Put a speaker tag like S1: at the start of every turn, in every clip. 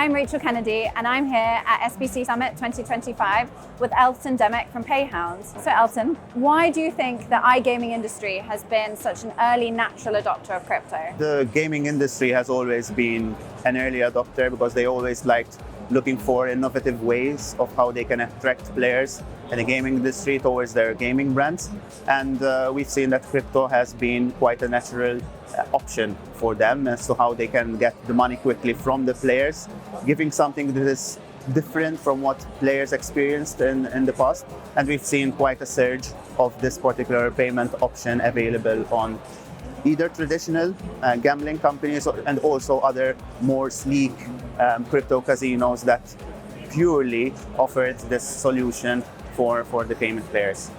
S1: I'm Rachael Kennedy and I'm here at SBC Summit 2025 with Elton Dimech from Payhound. So Elton, why do you think the iGaming industry has been such an early natural adopter of crypto?
S2: The gaming industry has always been an early adopter because they always liked looking for innovative ways of how they can attract players in the gaming industry towards their gaming brands. And we've seen that crypto has been quite a natural option for them as to how they can get the money quickly from the players, giving something that is different from what players experienced in the past. And we've seen quite a surge of this particular payment option available on either traditional gambling companies and also other more sleek crypto casinos that purely offered this solution for the payment players.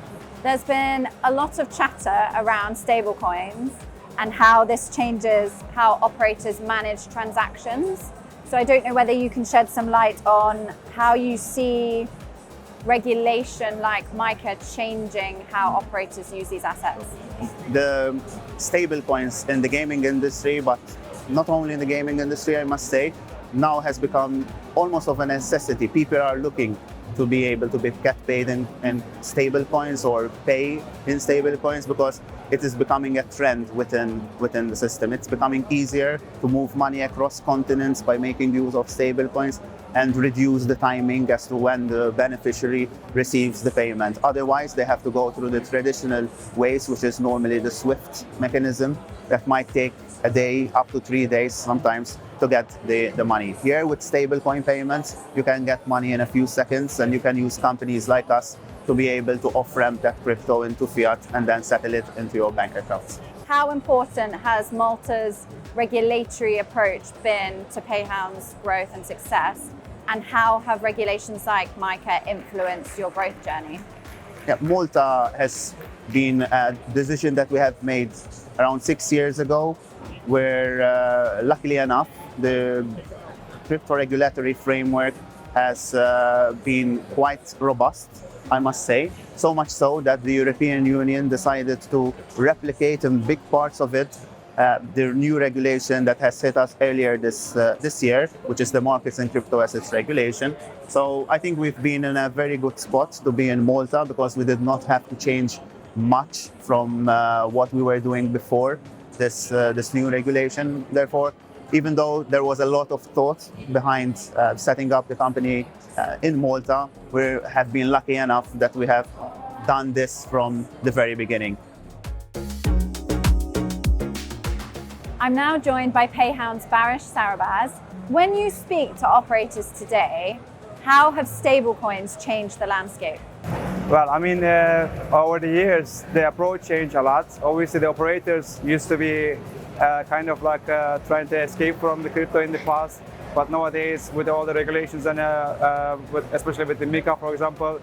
S1: There's been a lot of chatter around stablecoins and how this changes how operators manage transactions. So I don't know whether you can shed some light on how you see regulation like MiCA changing how operators use these assets.
S2: The stablecoins in the gaming industry, but not only in the gaming industry, I must say, now has become almost of a necessity. People are looking to be able to get paid in stable coins or pay in stable coins because it is becoming a trend within the system. It's becoming easier to move money across continents by making use of stable coins and reduce the timing as to when the beneficiary receives the payment. Otherwise, they have to go through the traditional ways, which is normally the SWIFT mechanism that might take a day, up to 3 days sometimes, to get the money. Here with stablecoin payments, you can get money in a few seconds, and you can use companies like us to be able to off-ramp that crypto into fiat and then settle it into your bank accounts.
S1: How important has Malta's regulatory approach been to Payhound's growth and success? And how have regulations like MiCA influenced your growth journey?
S2: Yeah, Malta has been a decision that we have made around 6 years ago, where luckily enough, the crypto regulatory framework has been quite robust, I must say. So much so that the European Union decided to replicate in big parts of it the new regulation that has hit us earlier this year, which is the Markets and Crypto Assets Regulation. So I think we've been in a very good spot to be in Malta because we did not have to change much from what we were doing before this new regulation. Therefore, even though there was a lot of thought behind setting up the company in Malta, we have been lucky enough that we have done this from the very beginning.
S1: I'm now joined by Payhound's Baris Saribaz. When you speak to operators today, how have stablecoins changed the landscape?
S3: Well, I mean, over the years, the approach changed a lot. Obviously, the operators used to be kind of like trying to escape from the crypto in the past. But nowadays, with all the regulations and especially with the MiCA, for example,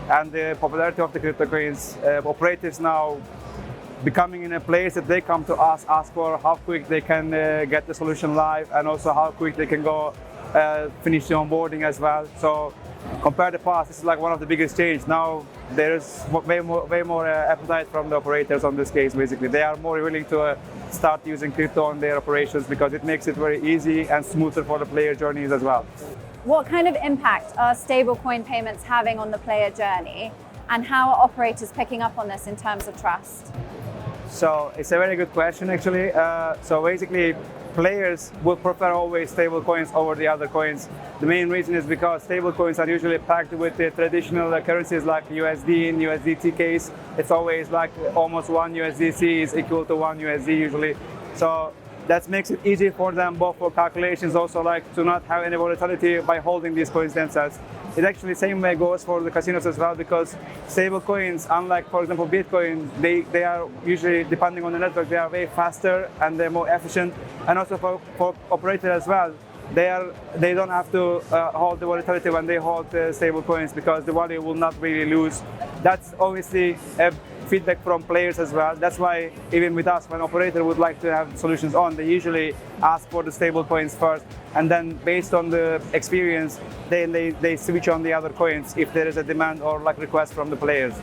S3: and the popularity of the crypto coins, operators now becoming in a place that they come to us, ask for how quick they can get the solution live and also how quick they can go finish the onboarding as well. So compared to the past, this is like one of the biggest changes. Now there's way more appetite from the operators on this case, basically. They are more willing to start using crypto on their operations because it makes it very easy and smoother for the player journeys as well.
S1: What kind of impact are stablecoin payments having on the player journey, and how are operators picking up on this in terms of trust?
S3: So it's a very good question, actually. So basically, players would prefer always stable coins over the other coins. The main reason is because stable coins are usually packed with the traditional currencies like USD in USDT case. It's always like almost one USDC is equal to one USD usually. So that makes it easy for them both for calculations, also like to not have any volatility by holding these coins themselves. It actually same way goes for the casinos as well, because stable coins, unlike for example Bitcoin, they are usually, depending on the network, they are way faster and they're more efficient. And also for operators as well, they don't have to hold the volatility when they hold stable coins because the value will not really lose. That's obviously a feedback from players as well. That's why even with us, when operator would like to have solutions on, they usually ask for the stable coins first, and then based on the experience, they switch on the other coins if there is a demand or like request from the players.